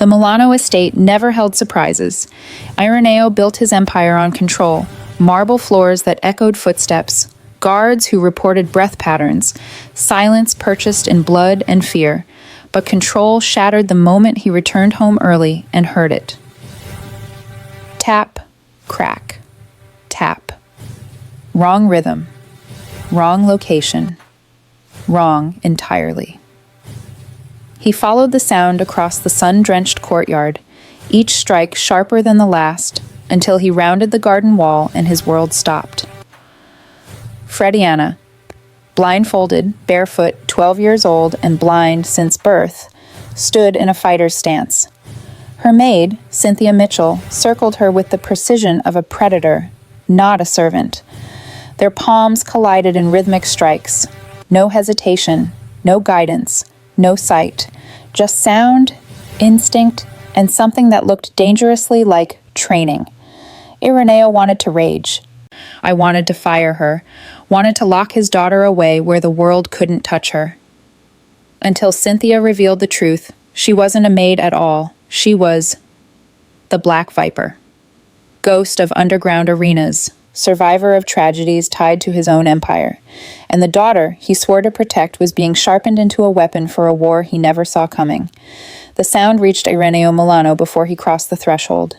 The Milano estate never held surprises. Ireneo built his empire on control, marble floors that echoed footsteps, guards who reported breath patterns, silence purchased in blood and fear, but control shattered the moment he returned home early and heard it. Tap, crack, tap. Wrong rhythm, wrong location, wrong entirely. He followed the sound across the sun-drenched courtyard, each strike sharper than the last, until he rounded the garden wall and his world stopped. Frediana, blindfolded, barefoot, 12 years old, and blind since birth, stood in a fighter's stance. Her maid, Cynthia Mitchell, circled her with the precision of a predator, not a servant. Their palms collided in rhythmic strikes. No hesitation, no guidance, no sight, just sound, instinct, and something that looked dangerously like training. Ireneo wanted to rage. I wanted to fire her, wanted to lock his daughter away where the world couldn't touch her. Until Cynthia revealed the truth, she wasn't a maid at all. She was the Black Viper. Ghost of underground arenas, survivor of tragedies tied to his own empire. And the daughter he swore to protect was being sharpened into a weapon for a war he never saw coming. The sound reached Ireneo Milano before he crossed the threshold.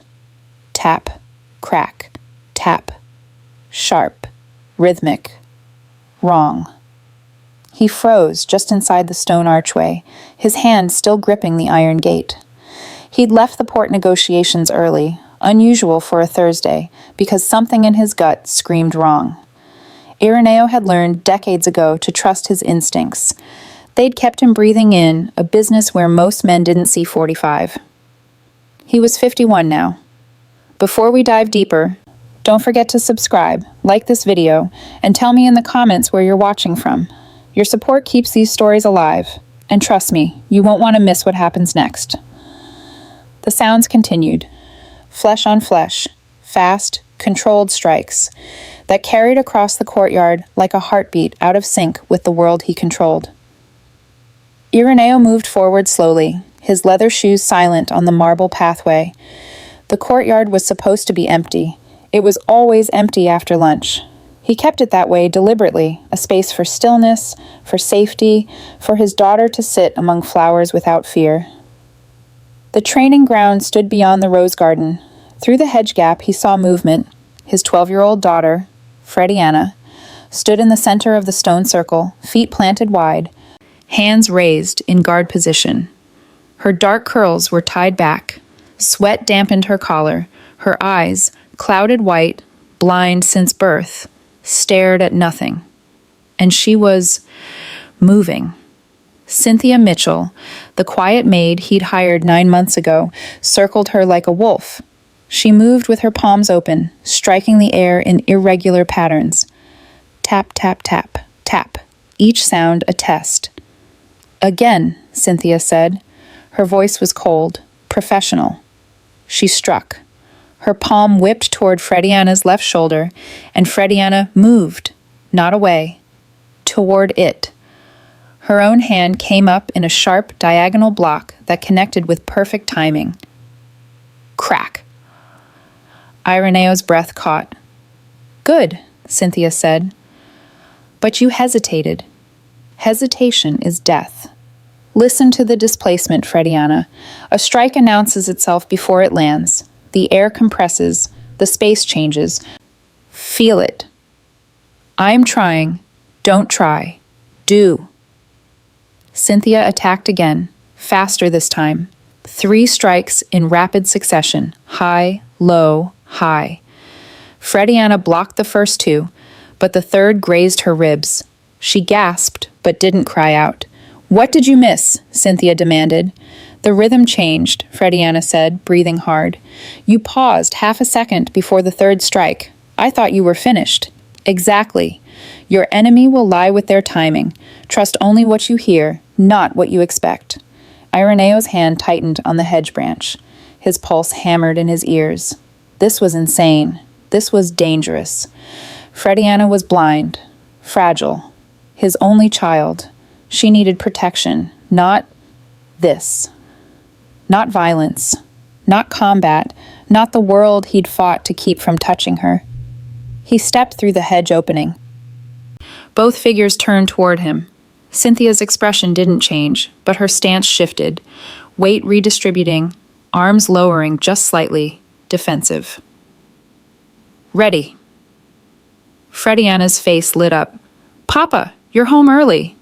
Tap, crack, tap. Sharp, rhythmic, wrong. He froze just inside the stone archway, his hand still gripping the iron gate. He'd left the port negotiations early, unusual for a Thursday, because something in his gut screamed wrong. Ireneo had learned decades ago to trust his instincts. They'd kept him breathing in a business where most men didn't see 45. He was 51 now. Before we dive deeper, don't forget to subscribe, like this video, and tell me in the comments where you're watching from. Your support keeps these stories alive, and trust me, you won't want to miss what happens next. The sounds continued. Flesh on flesh, fast, controlled strikes that carried across the courtyard like a heartbeat out of sync with the world he controlled. Ireneo moved forward slowly, his leather shoes silent on the marble pathway. The courtyard was supposed to be empty. It was always empty after lunch. He kept it that way deliberately, a space for stillness, for safety, for his daughter to sit among flowers without fear. The training ground stood beyond the rose garden. Through the hedge gap he saw movement. His 12-year-old daughter, Frediana, stood in the center of the stone circle, feet planted wide, hands raised in guard position. Her dark curls were tied back. Sweat dampened her collar. Her eyes, clouded white, blind since birth, stared at nothing. And she was moving. Cynthia Mitchell, the quiet maid he'd hired 9 months ago, circled her like a wolf. She moved with her palms open, striking the air in irregular patterns. Tap, tap, tap, tap, each sound a test. Again, Cynthia said. Her voice was cold, professional. She struck. Her palm whipped toward Frediana's left shoulder, and Frediana moved, not away, toward it. Her own hand came up in a sharp diagonal block that connected with perfect timing. Crack. Ireneo's breath caught. Good, Cynthia said. But you hesitated. Hesitation is death. Listen to the displacement, Frediana. A strike announces itself before it lands. The air compresses. The space changes. Feel it. I'm trying. Don't try. Do. Cynthia attacked again, faster this time. 3 strikes in rapid succession, high, low, high. Frediana blocked the first 2, but the third grazed her ribs. She gasped, but didn't cry out. What did you miss? Cynthia demanded. The rhythm changed, Frediana said, breathing hard. You paused half a second before the third strike. I thought you were finished. Exactly. Your enemy will lie with their timing. Trust only what you hear, not what you expect. Ireneo's hand tightened on the hedge branch. His pulse hammered in his ears. This was insane. This was dangerous. Frediana was blind, fragile, his only child. She needed protection, not this. Not violence. Not combat. Not the world he'd fought to keep from touching her. He stepped through the hedge opening. Both figures turned toward him. Cynthia's expression didn't change, but her stance shifted, weight redistributing, arms lowering just slightly, defensive. Ready. Frediana's face lit up. Papa, you're home early.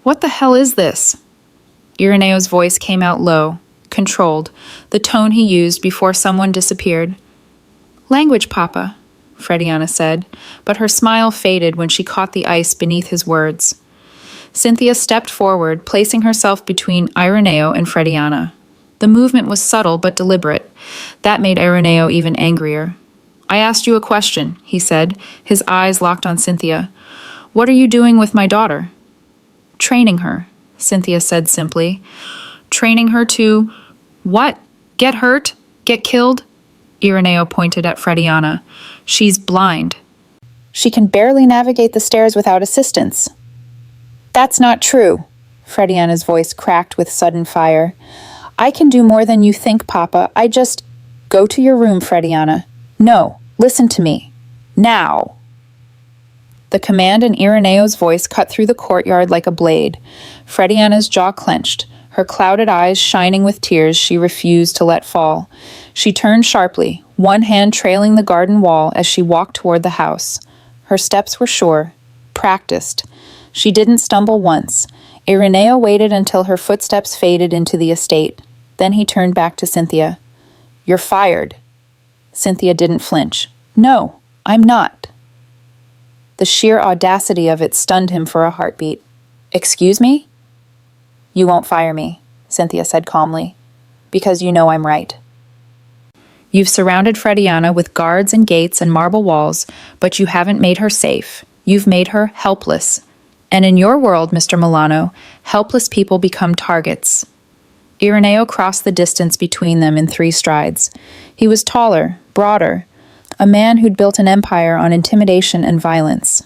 What the hell is this? Ireneo's voice came out low, controlled, the tone he used before someone disappeared. Language, Papa, Frediana said, but her smile faded when she caught the ice beneath his words. Cynthia stepped forward, placing herself between Ireneo and Frediana. The movement was subtle but deliberate. That made Ireneo even angrier. I asked you a question, he said, his eyes locked on Cynthia. What are you doing with my daughter? Training her, Cynthia said simply. Training her to what? Get hurt? Get killed? Ireneo pointed at Frediana. She's blind. She can barely navigate the stairs without assistance. That's not true, Frediana's voice cracked with sudden fire. I can do more than you think, Papa. Go to your room, Frediana. No, listen to me. Now. The command in Ireneo's voice cut through the courtyard like a blade. Frediana's jaw clenched, her clouded eyes shining with tears she refused to let fall. She turned sharply, one hand trailing the garden wall as she walked toward the house. Her steps were sure, practiced. She didn't stumble once. Ireneo waited until her footsteps faded into the estate. Then he turned back to Cynthia. You're fired. Cynthia didn't flinch. No, I'm not. The sheer audacity of it stunned him for a heartbeat. Excuse me? You won't fire me, Cynthia said calmly, because you know I'm right. You've surrounded Frediana with guards and gates and marble walls, but you haven't made her safe. You've made her helpless. And in your world, Mr. Milano, helpless people become targets. Ireneo crossed the distance between them in 3 strides. He was taller, broader, a man who'd built an empire on intimidation and violence.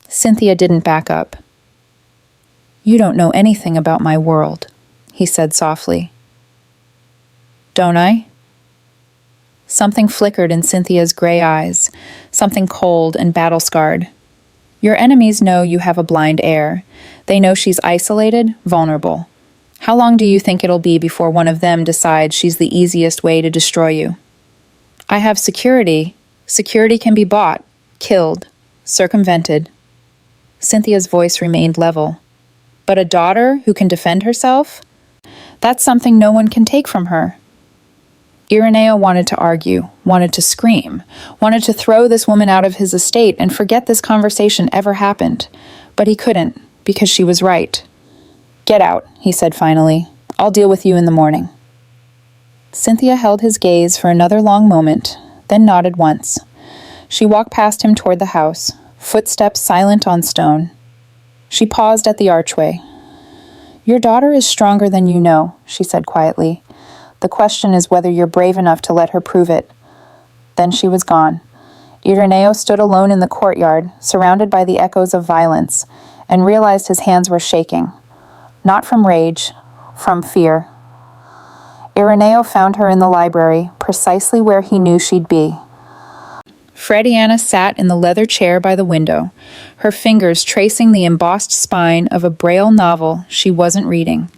Cynthia didn't back up. You don't know anything about my world, he said softly. Don't I? Something flickered in Cynthia's gray eyes, something cold and battle-scarred. Your enemies know you have a blind heir. They know she's isolated, vulnerable. How long do you think it'll be before one of them decides she's the easiest way to destroy you? I have security. Security can be bought, killed, circumvented. Cynthia's voice remained level. But a daughter who can defend herself? That's something no one can take from her. Ireneo wanted to argue, wanted to scream, wanted to throw this woman out of his estate and forget this conversation ever happened. But he couldn't, because she was right. Get out, he said finally. I'll deal with you in the morning. Cynthia held his gaze for another long moment, then nodded once. She walked past him toward the house, footsteps silent on stone. She paused at the archway. Your daughter is stronger than you know, she said quietly. The question is whether you're brave enough to let her prove it. Then she was gone. Ireneo stood alone in the courtyard, surrounded by the echoes of violence, and realized his hands were shaking. Not from rage, from fear. Ireneo found her in the library, precisely where he knew she'd be. Frediana sat in the leather chair by the window, her fingers tracing the embossed spine of a Braille novel she wasn't reading.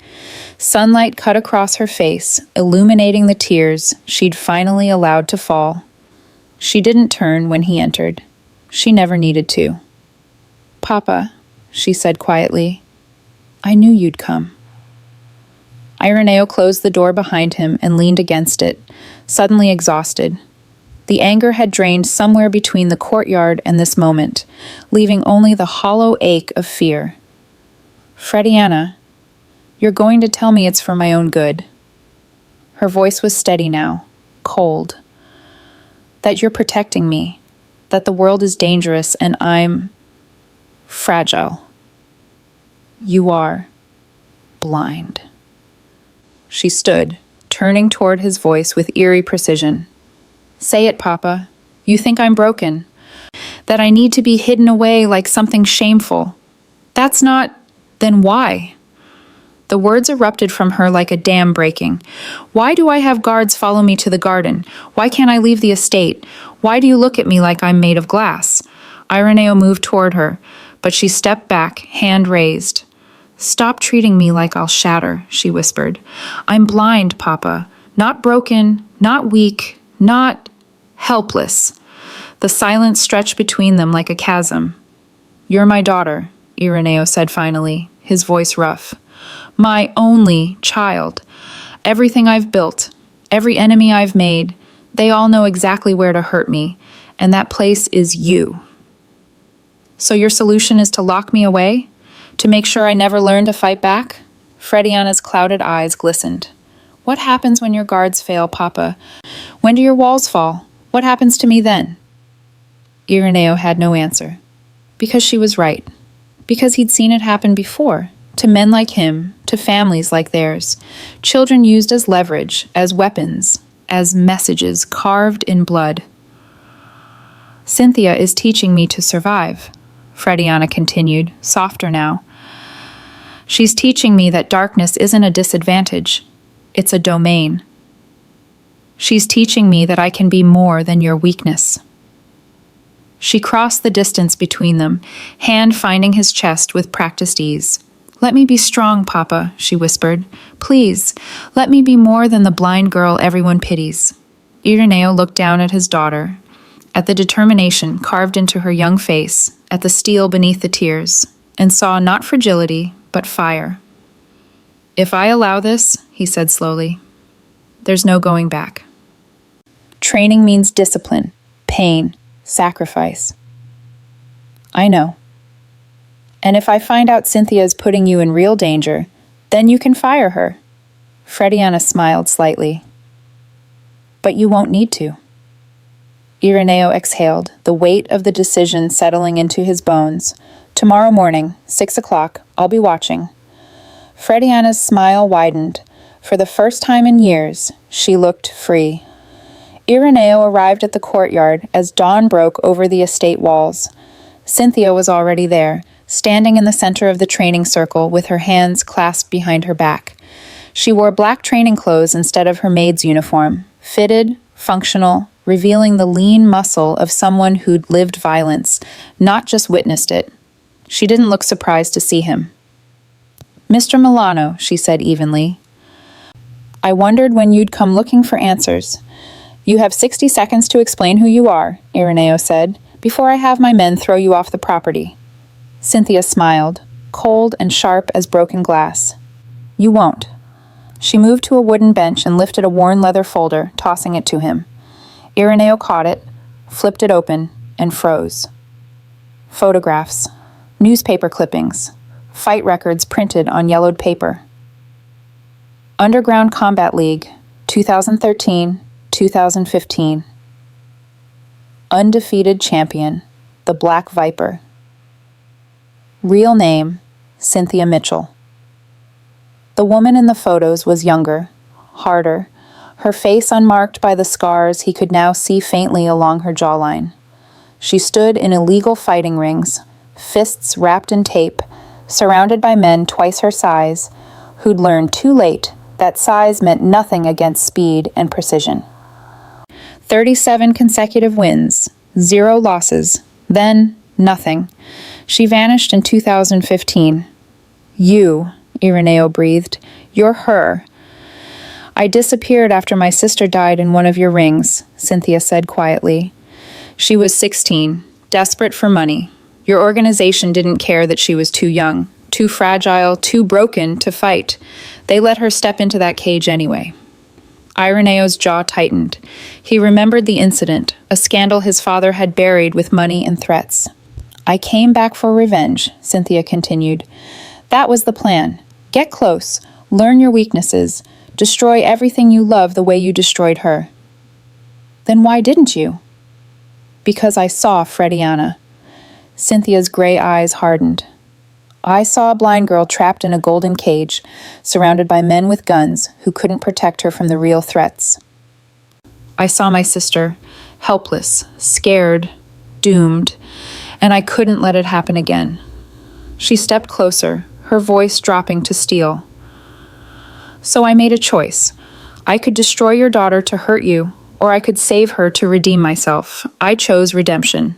Sunlight cut across her face, illuminating the tears she'd finally allowed to fall. She didn't turn when he entered. She never needed to. Papa, she said quietly, I knew you'd come. Ireneo closed the door behind him and leaned against it, suddenly exhausted. The anger had drained somewhere between the courtyard and this moment, leaving only the hollow ache of fear. Frediana, you're going to tell me it's for my own good. Her voice was steady now, cold. That you're protecting me, that the world is dangerous and I'm fragile. You are blind. She stood, turning toward his voice with eerie precision. Say it, Papa. You think I'm broken. That I need to be hidden away like something shameful. That's not... Then why? The words erupted from her like a dam breaking. Why do I have guards follow me to the garden? Why can't I leave the estate? Why do you look at me like I'm made of glass? Ireneo moved toward her, but she stepped back, hand raised. Stop treating me like I'll shatter, she whispered. I'm blind, Papa. Not broken, not weak, not helpless. The silence stretched between them like a chasm. You're my daughter, Ireneo said finally, his voice rough. My only child. Everything I've built, every enemy I've made, they all know exactly where to hurt me, and that place is you. So your solution is to lock me away? To make sure I never learn to fight back? Frediana's clouded eyes glistened. What happens when your guards fail, Papa? When do your walls fall? What happens to me then? Ireneo had no answer. Because she was right. Because he'd seen it happen before. To men like him, to families like theirs. Children used as leverage, as weapons, as messages carved in blood. Cynthia is teaching me to survive, Frediana continued, softer now. She's teaching me that darkness isn't a disadvantage. It's a domain. She's teaching me that I can be more than your weakness. She crossed the distance between them, hand finding his chest with practiced ease. Let me be strong, Papa, she whispered. Please, let me be more than the blind girl everyone pities. Ireneo looked down at his daughter, at the determination carved into her young face, at the steel beneath the tears, and saw not fragility, but fire. If I allow this, he said slowly, there's no going back. Training means discipline, pain, sacrifice. I know. And if I find out Cynthia is putting you in real danger, then you can fire her. Frediana smiled slightly. But you won't need to. Ireneo exhaled, the weight of the decision settling into his bones. Tomorrow morning, 6 o'clock, I'll be watching. Frediana's smile widened. For the first time in years, she looked free. Ireneo arrived at the courtyard as dawn broke over the estate walls. Cynthia was already there, standing in the center of the training circle with her hands clasped behind her back. She wore black training clothes instead of her maid's uniform, fitted, functional, revealing the lean muscle of someone who'd lived violence, not just witnessed it. She didn't look surprised to see him. Mr. Milano, she said evenly. I wondered when you'd come looking for answers. You have 60 seconds to explain who you are, Ireneo said, before I have my men throw you off the property. Cynthia smiled, cold and sharp as broken glass. You won't. She moved to a wooden bench and lifted a worn leather folder, tossing it to him. Ireneo caught it, flipped it open, and froze. Photographs, newspaper clippings, fight records printed on yellowed paper. Underground Combat League, 2013, 2015. Undefeated champion, the Black Viper. Real name, Cynthia Mitchell. The woman in the photos was younger, harder, her face unmarked by the scars he could now see faintly along her jawline. She stood in illegal fighting rings, fists wrapped in tape, surrounded by men twice her size, who'd learned too late that size meant nothing against speed and precision. 37 consecutive wins, 0 losses, then nothing. She vanished in 2015. You, Ireneo breathed, you're her. I disappeared after my sister died in one of your rings, Cynthia said quietly. She was 16, desperate for money. Your organization didn't care that she was too young, too fragile, too broken to fight. They let her step into that cage anyway. Ireneo's jaw tightened. He remembered the incident, a scandal his father had buried with money and threats. I came back for revenge, Cynthia continued. That was the plan. Get close, learn your weaknesses, destroy everything you love the way you destroyed her. Then why didn't you? Because I saw Frediana. Cynthia's gray eyes hardened. I saw a blind girl trapped in a golden cage, surrounded by men with guns who couldn't protect her from the real threats. I saw my sister, helpless, scared, doomed, and I couldn't let it happen again. She stepped closer, her voice dropping to steel. So I made a choice. I could destroy your daughter to hurt you, or I could save her to redeem myself. I chose redemption.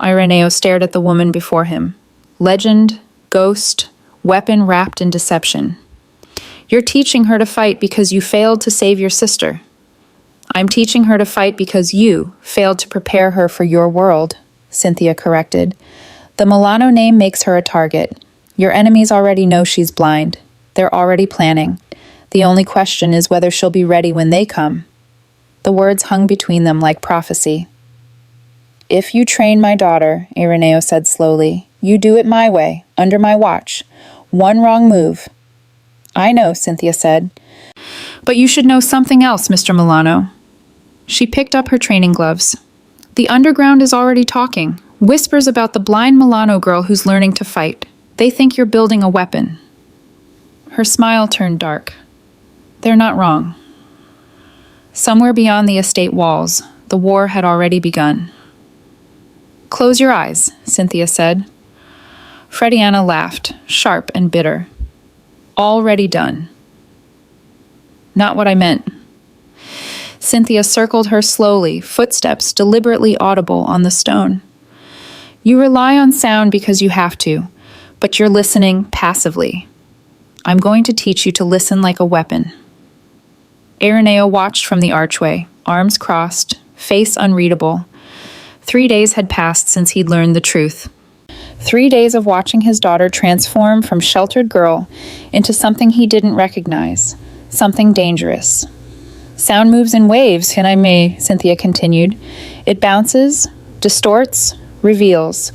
Ireneo stared at the woman before him. Legend, ghost, weapon wrapped in deception. You're teaching her to fight because you failed to save your sister. I'm teaching her to fight because you failed to prepare her for your world, Cynthia corrected. The Milano name makes her a target. Your enemies already know she's blind. They're already planning. The only question is whether she'll be ready when they come. The words hung between them like prophecy. If you train my daughter, Ireneo said slowly, you do it my way, under my watch. One wrong move. I know, Cynthia said. But you should know something else, Mr. Milano. She picked up her training gloves. The underground is already talking. Whispers about the blind Milano girl who's learning to fight. They think you're building a weapon. Her smile turned dark. They're not wrong. Somewhere beyond the estate walls, the war had already begun. Close your eyes, Cynthia said. Frediana laughed, sharp and bitter. Already done. Not what I meant. Cynthia circled her slowly, footsteps deliberately audible on the stone. You rely on sound because you have to, but you're listening passively. I'm going to teach you to listen like a weapon. Ireneo watched from the archway, arms crossed, face unreadable. 3 days had passed since he'd learned the truth. 3 days of watching his daughter transform from sheltered girl into something he didn't recognize, something dangerous. Sound moves in waves, Cynthia continued. It bounces, distorts, reveals.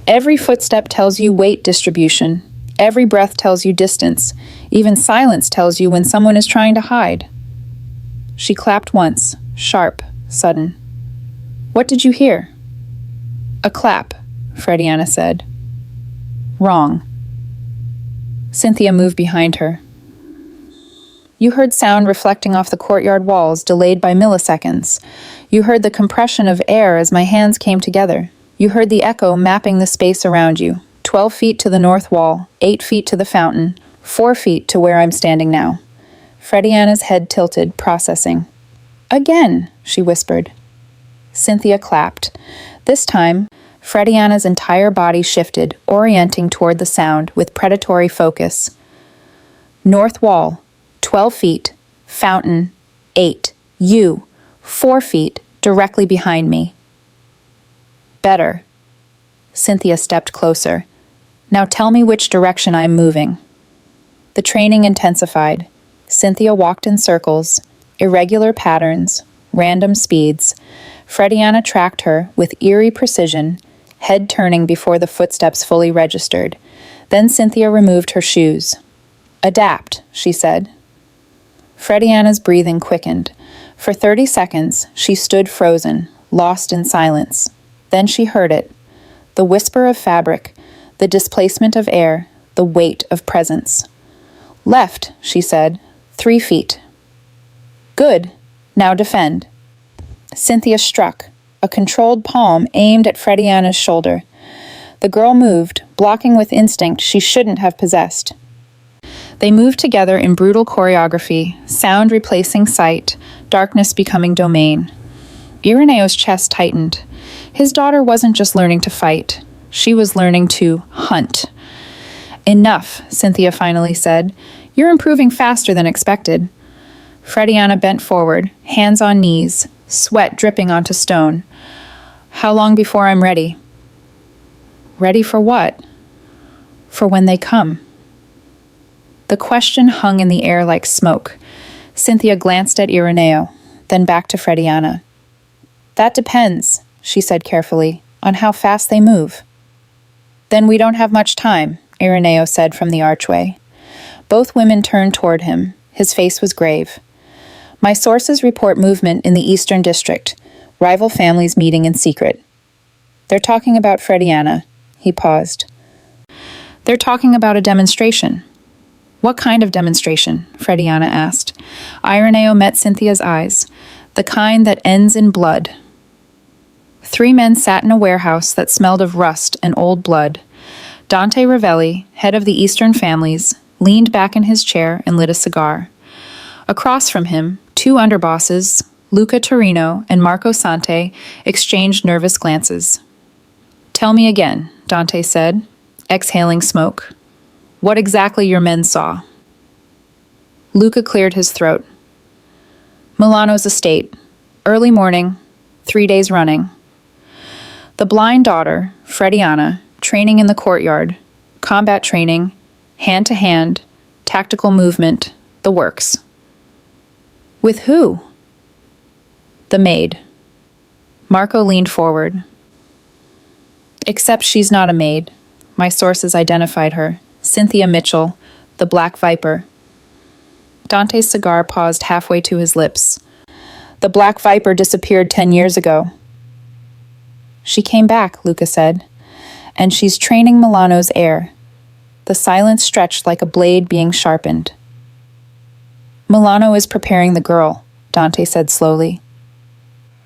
Every footstep tells you weight distribution. Every breath tells you distance. Even silence tells you when someone is trying to hide. She clapped once, sharp, sudden. What did you hear? A clap, Frediana said. Wrong. Cynthia moved behind her. You heard sound reflecting off the courtyard walls, delayed by milliseconds. You heard the compression of air as my hands came together. You heard the echo mapping the space around you. 12 feet to the north wall, 8 feet to the fountain, 4 feet to where I'm standing now. Frediana's head tilted, processing. Again, she whispered. Cynthia clapped. This time, Frediana's entire body shifted, orienting toward the sound with predatory focus. North wall, 12 feet, fountain, 8, you, 4 feet, directly behind me. Better. Cynthia stepped closer. Now tell me which direction I'm moving. The training intensified. Cynthia walked in circles, irregular patterns, random speeds. Frediana tracked her with eerie precision, head turning before the footsteps fully registered. Then Cynthia removed her shoes. Adapt, she said. Frediana's breathing quickened. For 30 seconds, she stood frozen, lost in silence. Then she heard it. The whisper of fabric, the displacement of air, the weight of presence. Left, she said. 3 feet. Good. Now defend. Cynthia struck, a controlled palm aimed at Frediana's shoulder. The girl moved, blocking with instinct she shouldn't have possessed. They moved together in brutal choreography, sound replacing sight, darkness becoming domain. Ireneo's chest tightened. His daughter wasn't just learning to fight. She was learning to hunt. Enough, Cynthia finally said. You're improving faster than expected. Frediana bent forward, hands on knees, sweat dripping onto stone. How long before I'm ready? Ready for what? For when they come. The question hung in the air like smoke. Cynthia glanced at Ireneo, then back to Frediana. That depends, she said carefully, on how fast they move. Then we don't have much time, Ireneo said from the archway. Both women turned toward him. His face was grave. My sources report movement in the Eastern District, rival families meeting in secret. They're talking about Frediana. He paused. They're talking about a demonstration. What kind of demonstration? Frediana asked. Ireneo met Cynthia's eyes, the kind that ends in blood. 3 men sat in a warehouse that smelled of rust and old blood. Dante Ravelli, head of the Eastern families, leaned back in his chair and lit a cigar. Across from him, two underbosses, Luca Torino and Marco Sante, exchanged nervous glances. "Tell me again," Dante said, exhaling smoke. "What exactly your men saw?" Luca cleared his throat. "Milano's estate. Early morning, 3 days running. The blind daughter, Frediana, training in the courtyard, combat training, hand-to-hand, tactical movement, the works." "With who?" "The maid." Marco leaned forward. "Except she's not a maid. My sources identified her. Cynthia Mitchell, the Black Viper." Dante's cigar paused halfway to his lips. "The Black Viper disappeared 10 years ago." "She came back," Luca said, "and she's training Milano's heir." The silence stretched like a blade being sharpened. "Milano is preparing the girl," Dante said slowly.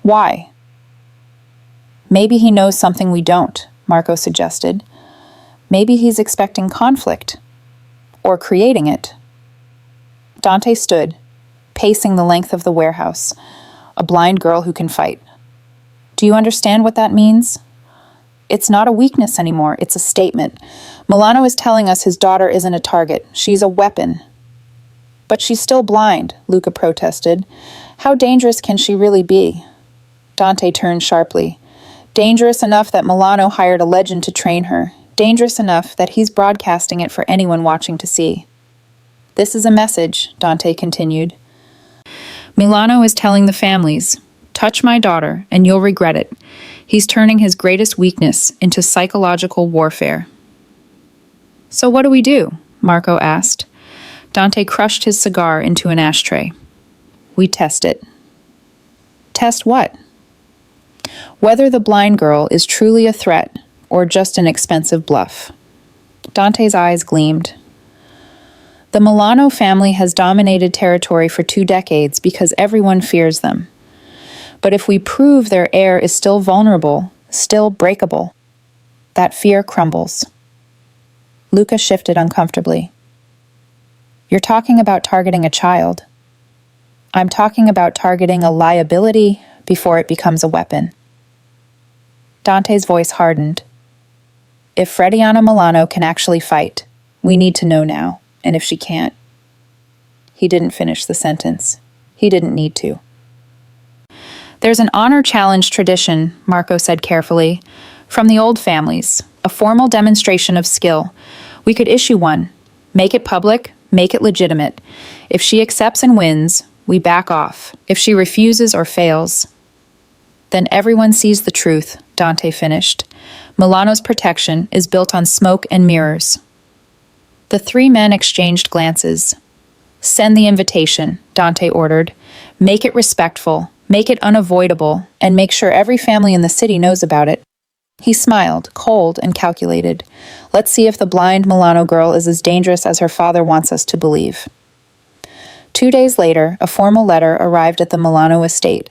"Why?" "Maybe he knows something we don't," Marco suggested. "Maybe he's expecting conflict. Or creating it." Dante stood, pacing the length of the warehouse, a blind girl who can fight. "Do you understand what that means? It's not a weakness anymore, it's a statement. Milano is telling us his daughter isn't a target, she's a weapon." "But she's still blind," Luca protested. "How dangerous can she really be?" Dante turned sharply. "Dangerous enough that Milano hired a legend to train her. Dangerous enough that he's broadcasting it for anyone watching to see." "This is a message," Dante continued. "Milano is telling the families, touch my daughter and you'll regret it. He's turning his greatest weakness into psychological warfare." "So what do we do?" Marco asked. Dante crushed his cigar into an ashtray. "We test it." "Test what?" "Whether the blind girl is truly a threat or just an expensive bluff." Dante's eyes gleamed. "The Milano family has dominated territory for 2 decades because everyone fears them. But if we prove their heir is still vulnerable, still breakable, that fear crumbles." Luca shifted uncomfortably. "You're talking about targeting a child. I'm talking about targeting a liability before it becomes a weapon." Dante's voice hardened. "If Frediana Milano can actually fight, we need to know now, and if she can't..." He didn't finish the sentence. He didn't need to. "There's an honor challenge tradition," Marco said carefully, "from the old families, a formal demonstration of skill. We could issue one, make it public, make it legitimate. If she accepts and wins, we back off. If she refuses or fails..." "Then everyone sees the truth," Dante finished. "Milano's protection is built on smoke and mirrors." The 3 men exchanged glances. "Send the invitation," Dante ordered. "Make it respectful, make it unavoidable, and make sure every family in the city knows about it." He smiled, cold and calculated. "Let's see if the blind Milano girl is as dangerous as her father wants us to believe." 2 days later, a formal letter arrived at the Milano estate.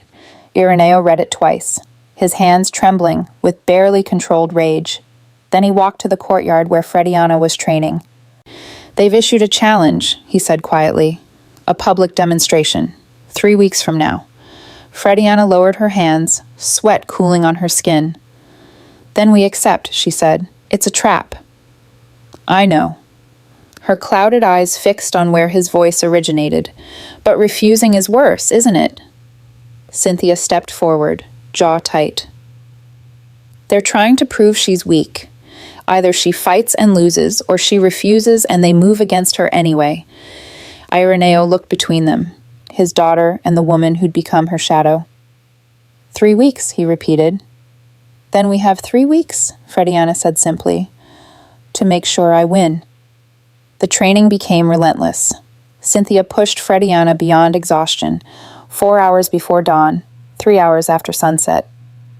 Ireneo read it twice, his hands trembling with barely controlled rage. Then he walked to the courtyard where Frediana was training. "They've issued a challenge," he said quietly. "A public demonstration. 3 weeks from now." Frediana lowered her hands, sweat cooling on her skin. "Then we accept," she said. "It's a trap." "I know." Her clouded eyes fixed on where his voice originated. "But refusing is worse, isn't it?" Cynthia stepped forward, jaw tight. "They're trying to prove she's weak. Either she fights and loses, or she refuses and they move against her anyway." Ireneo looked between them, his daughter and the woman who'd become her shadow. 3 weeks, he repeated. "Then we have 3 weeks," Frediana said simply, "to make sure I win." The training became relentless. Cynthia pushed Frediana beyond exhaustion, 4 hours before dawn, 3 hours after sunset.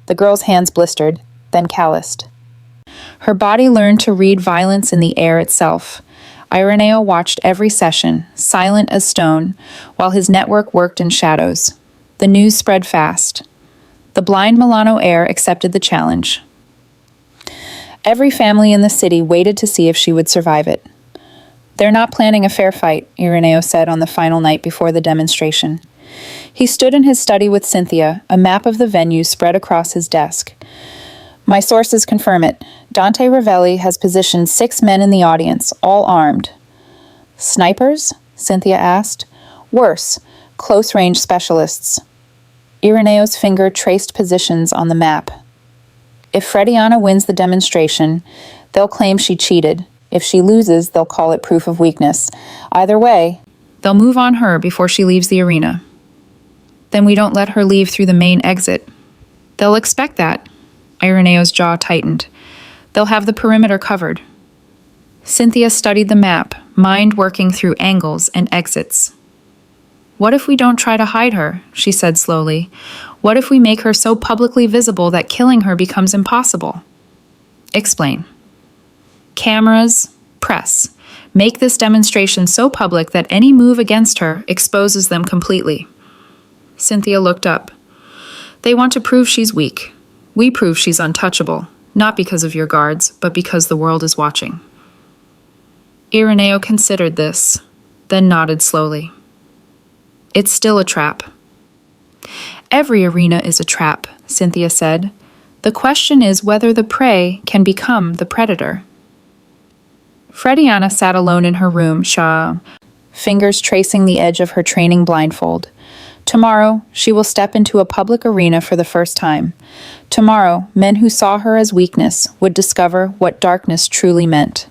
The girl's hands blistered, then calloused. Her body learned to read violence in the air itself. Ireneo watched every session, silent as stone, while his network worked in shadows. The news spread fast. The blind Milano heir accepted the challenge. Every family in the city waited to see if she would survive it. They're not planning a fair fight, Ireneo said on the final night before the demonstration. He stood in his study with Cynthia, a map of the venue spread across his desk. My sources confirm it. Dante Ravelli has positioned 6 men in the audience, all armed. Snipers? Cynthia asked. Worse, close-range specialists. Ireneo's finger traced positions on the map. If Frediana wins the demonstration, they'll claim she cheated. If she loses, they'll call it proof of weakness. Either way, they'll move on her before she leaves the arena. Then we don't let her leave through the main exit. They'll expect that. Ireneo's jaw tightened. They'll have the perimeter covered. Cynthia studied the map, mind working through angles and exits. What if we don't try to hide her? She said slowly. What if we make her so publicly visible that killing her becomes impossible? Explain. Cameras, press. Make this demonstration so public that any move against her exposes them completely. Cynthia looked up. They want to prove she's weak. We prove she's untouchable, not because of your guards, but because the world is watching. Ireneo considered this, then nodded slowly. It's still a trap. Every arena is a trap, Cynthia said. The question is whether the prey can become the predator. Frediana sat alone in her room, fingers tracing the edge of her training blindfold. Tomorrow, she will step into a public arena for the first time. Tomorrow, men who saw her as weakness would discover what darkness truly meant.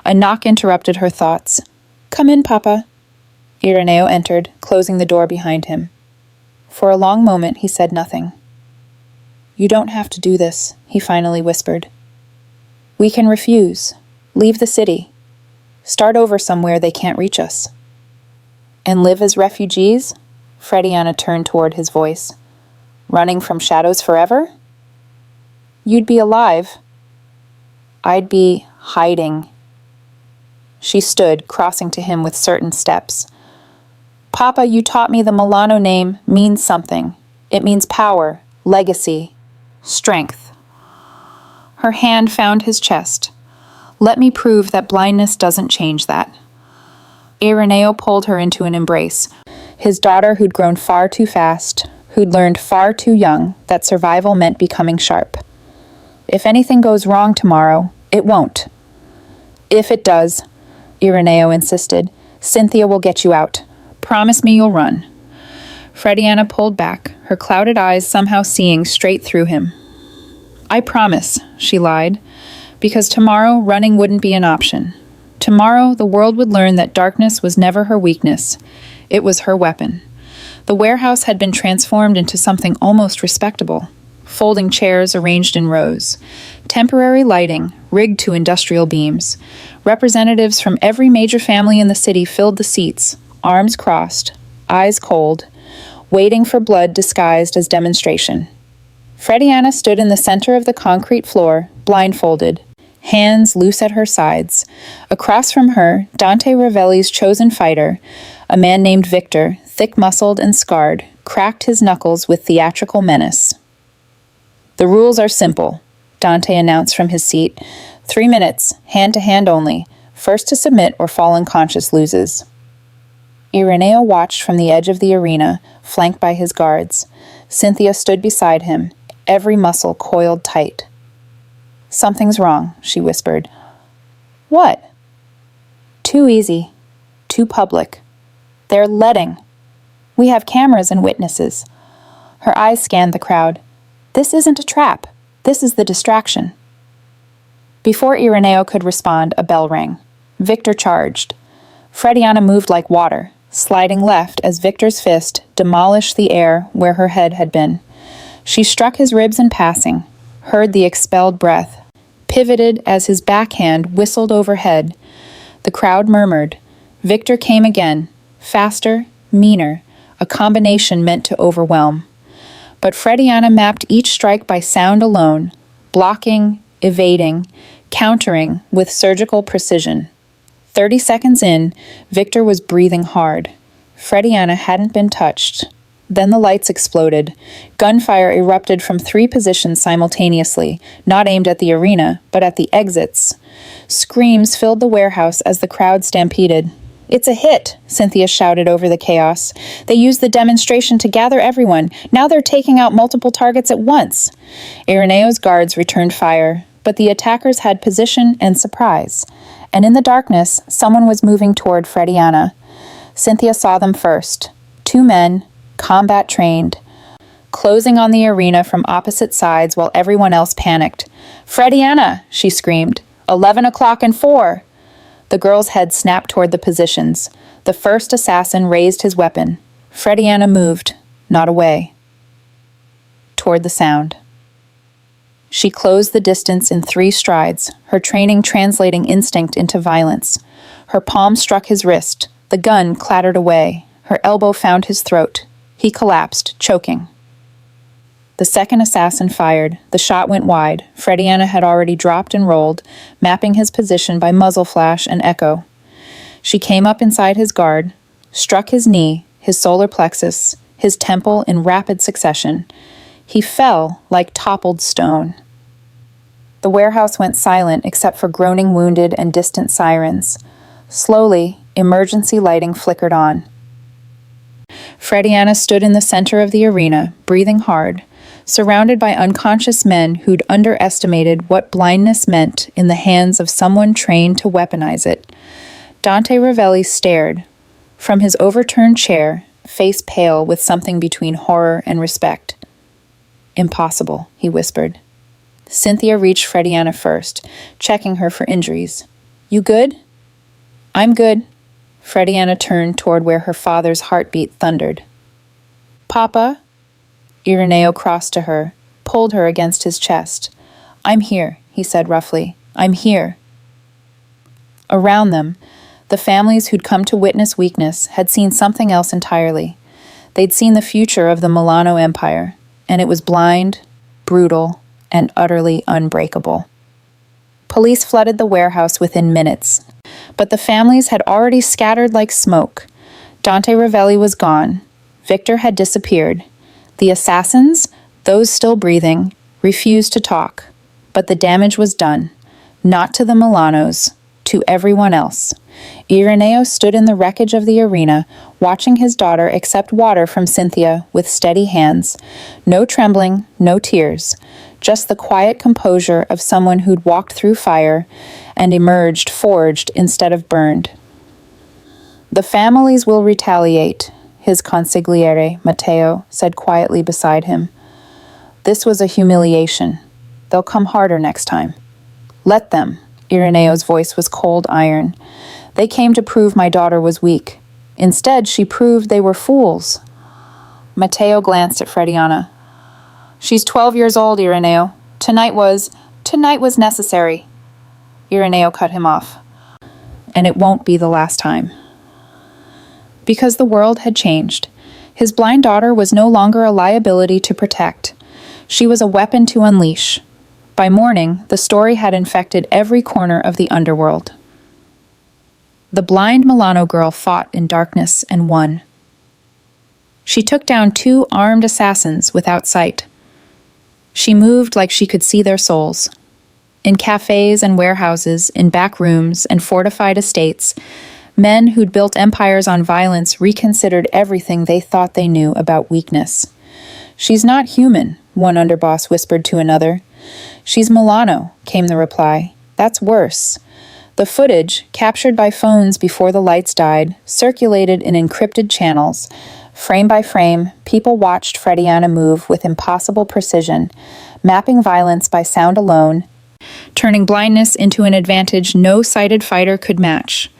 A knock interrupted her thoughts. Come in, Papa. Ireneo entered, closing the door behind him. For a long moment, he said nothing. You don't have to do this, he finally whispered. We can refuse. Leave the city. Start over somewhere they can't reach us. And live as refugees? Frediana turned toward his voice. Running from shadows forever? You'd be alive. I'd be hiding. She stood, crossing to him with certain steps. Papa, you taught me the Milano name means something. It means power, legacy, strength. Her hand found his chest. Let me prove that blindness doesn't change that. Ireneo pulled her into an embrace. His daughter who'd grown far too fast, who'd learned far too young that survival meant becoming sharp. If anything goes wrong tomorrow, it won't. If it does, Ireneo insisted, Cynthia will get you out. Promise me you'll run. Frediana pulled back, her clouded eyes somehow seeing straight through him. I promise, she lied, because tomorrow running wouldn't be an option. Tomorrow the world would learn that darkness was never her weakness. It was her weapon. The warehouse had been transformed into something almost respectable. Folding chairs arranged in rows. Temporary lighting, rigged to industrial beams. Representatives from every major family in the city filled the seats, arms crossed, eyes cold, waiting for blood disguised as demonstration. Frediana stood in the center of the concrete floor, blindfolded, hands loose at her sides. Across from her, Dante Ravelli's chosen fighter, a man named Victor, thick-muscled and scarred, cracked his knuckles with theatrical menace. The rules are simple, Dante announced from his seat. 3 minutes, hand-to-hand only. First to submit or fall unconscious loses. Ireneo watched from the edge of the arena, flanked by his guards. Cynthia stood beside him, every muscle coiled tight. Something's wrong, she whispered. What? Too easy. Too public. They're letting. We have cameras and witnesses. Her eyes scanned the crowd. This isn't a trap. This is the distraction. Before Ireneo could respond, a bell rang. Victor charged. Frediana moved like water, sliding left as Victor's fist demolished the air where her head had been. She struck his ribs in passing, heard the expelled breath, pivoted as his backhand whistled overhead. The crowd murmured. Victor came again, faster, meaner, a combination meant to overwhelm. But Frediana mapped each strike by sound alone, blocking, evading, countering with surgical precision. 30 seconds in, Victor was breathing hard. Frediana hadn't been touched. Then the lights exploded. Gunfire erupted from 3 positions simultaneously, not aimed at the arena, but at the exits. Screams filled the warehouse as the crowd stampeded. "It's a hit," Cynthia shouted over the chaos. "They used the demonstration to gather everyone. Now they're taking out multiple targets at once." Ireneo's guards returned fire, but the attackers had position and surprise. And in the darkness, someone was moving toward Frediana. Cynthia saw them first. 2 men, combat-trained, closing on the arena from opposite sides while everyone else panicked. "Frediana!" she screamed. 11 o'clock and 4. The girl's head snapped toward the positions. The first assassin raised his weapon. Frediana moved, not away, toward the sound. She closed the distance in 3 strides, her training translating instinct into violence. Her palm struck his wrist. The gun clattered away. Her elbow found his throat. He collapsed, choking. The second assassin fired. The shot went wide. Frediana had already dropped and rolled, mapping his position by muzzle flash and echo. She came up inside his guard, struck his knee, his solar plexus, his temple in rapid succession. He fell like toppled stone. The warehouse went silent except for groaning wounded and distant sirens. Slowly, emergency lighting flickered on. Frediana stood in the center of the arena, breathing hard, surrounded by unconscious men who'd underestimated what blindness meant in the hands of someone trained to weaponize it. Dante Ravelli stared. From his overturned chair, face pale with something between horror and respect. "Impossible," he whispered. Cynthia reached Frediana first, checking her for injuries. "You good?" "I'm good." Frediana turned toward where her father's heartbeat thundered. "Papa?" Ireneo crossed to her, pulled her against his chest. "I'm here," he said roughly. "I'm here." Around them, the families who'd come to witness weakness had seen something else entirely. They'd seen the future of the Milano Empire, and it was blind, brutal, and utterly unbreakable. Police flooded the warehouse within minutes, but the families had already scattered like smoke. Dante Ravelli was gone. Victor had disappeared. The assassins, those still breathing, refused to talk, but the damage was done. Not to the Milanos, to everyone else. Ireneo stood in the wreckage of the arena, watching his daughter accept water from Cynthia with steady hands. No trembling, no tears, just the quiet composure of someone who'd walked through fire and emerged forged instead of burned. "The families will retaliate," his consigliere, Matteo, said quietly beside him. "This was a humiliation. They'll come harder next time." "Let them." Ireneo's voice was cold iron. "They came to prove my daughter was weak. Instead, she proved they were fools." Matteo glanced at Frediana. "She's 12 years old, Ireneo. Tonight was necessary." Ireneo cut him off. "And it won't be the last time." Because the world had changed. His blind daughter was no longer a liability to protect. She was a weapon to unleash. By morning, the story had infected every corner of the underworld. The blind Milano girl fought in darkness and won. She took down 2 armed assassins without sight. She moved like she could see their souls. In cafes and warehouses, in back rooms and fortified estates, men who'd built empires on violence reconsidered everything they thought they knew about weakness. "She's not human," one underboss whispered to another. "She's Milano," came the reply. "That's worse." The footage, captured by phones before the lights died, circulated in encrypted channels. Frame by frame, people watched Frediana move with impossible precision, mapping violence by sound alone, turning blindness into an advantage no sighted fighter could match.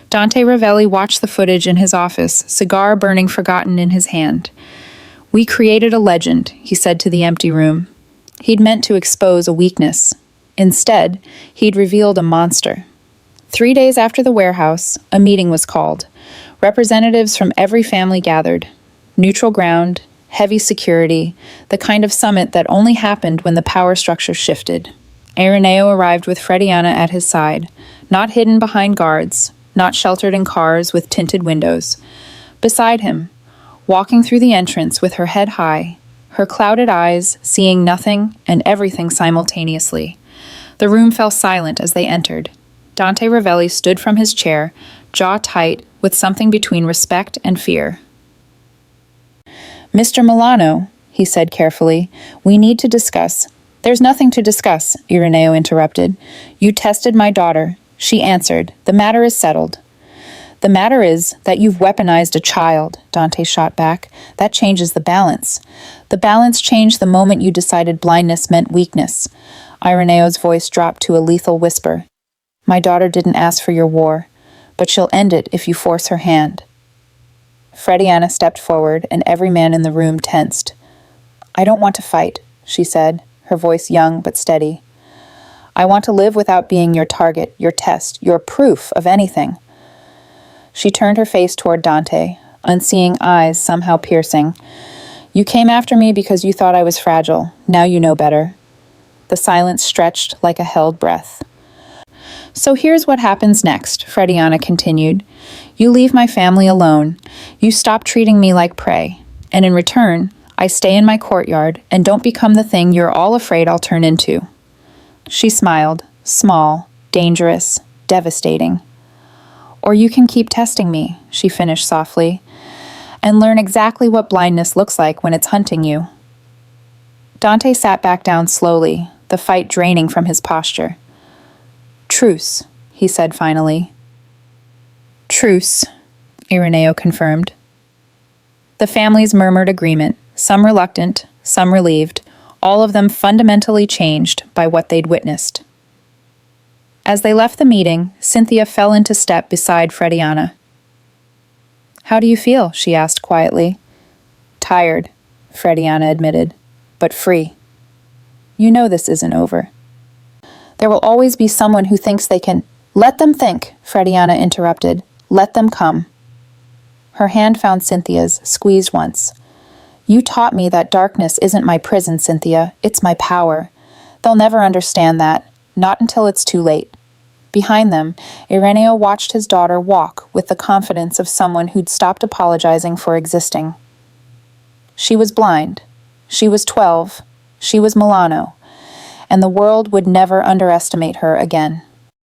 Dante Ravelli watched the footage in his office, cigar burning forgotten in his hand. "We created a legend," he said to the empty room. He'd meant to expose a weakness. Instead, he'd revealed a monster. 3 days after the warehouse, a meeting was called. Representatives from every family gathered. Neutral ground, heavy security, the kind of summit that only happened when the power structure shifted. Ireneo arrived with Frediana at his side, not hidden behind guards, not sheltered in cars with tinted windows. Beside him, walking through the entrance with her head high, her clouded eyes seeing nothing and everything simultaneously. The room fell silent as they entered. Dante Ravelli stood from his chair, jaw tight, with something between respect and fear. "Mr. Milano," he said carefully, "we need to discuss—" "There's nothing to discuss," Ireneo interrupted. "You tested my daughter. She answered. The matter is settled." "The matter is that you've weaponized a child," Dante shot back. "That changes the balance. The balance changed the moment you decided blindness meant weakness." Ireneo's voice dropped to a lethal whisper. "My daughter didn't ask for your war, but she'll end it if you force her hand." Frediana stepped forward, and every man in the room tensed. "I don't want to fight," she said, her voice young but steady. "I want to live without being your target, your test, your proof of anything." She turned her face toward Dante, unseeing eyes somehow piercing. "You came after me because you thought I was fragile. Now you know better." The silence stretched like a held breath. "So here's what happens next," Frediana continued. "You leave my family alone. You stop treating me like prey. And in return, I stay in my courtyard and don't become the thing you're all afraid I'll turn into." She smiled, small, dangerous, devastating. "Or you can keep testing me," she finished softly, "and learn exactly what blindness looks like when it's hunting you." Dante sat back down slowly, the fight draining from his posture. "Truce," he said finally. "Truce," Ireneo confirmed. The families murmured agreement, some reluctant, some relieved, all of them fundamentally changed by what they'd witnessed. As they left the meeting, Cynthia fell into step beside Frediana. "How do you feel?" she asked quietly. "Tired," Frediana admitted, "but free. You know this isn't over." "There will always be someone who thinks they can—" "Let them think," Frediana interrupted. "Let them come." Her hand found Cynthia's, squeezed once. "You taught me that darkness isn't my prison, Cynthia. It's my power. They'll never understand that, not until it's too late." Behind them, Ireneo watched his daughter walk with the confidence of someone who'd stopped apologizing for existing. She was blind. She was 12. She was Milano. And the world would never underestimate her again.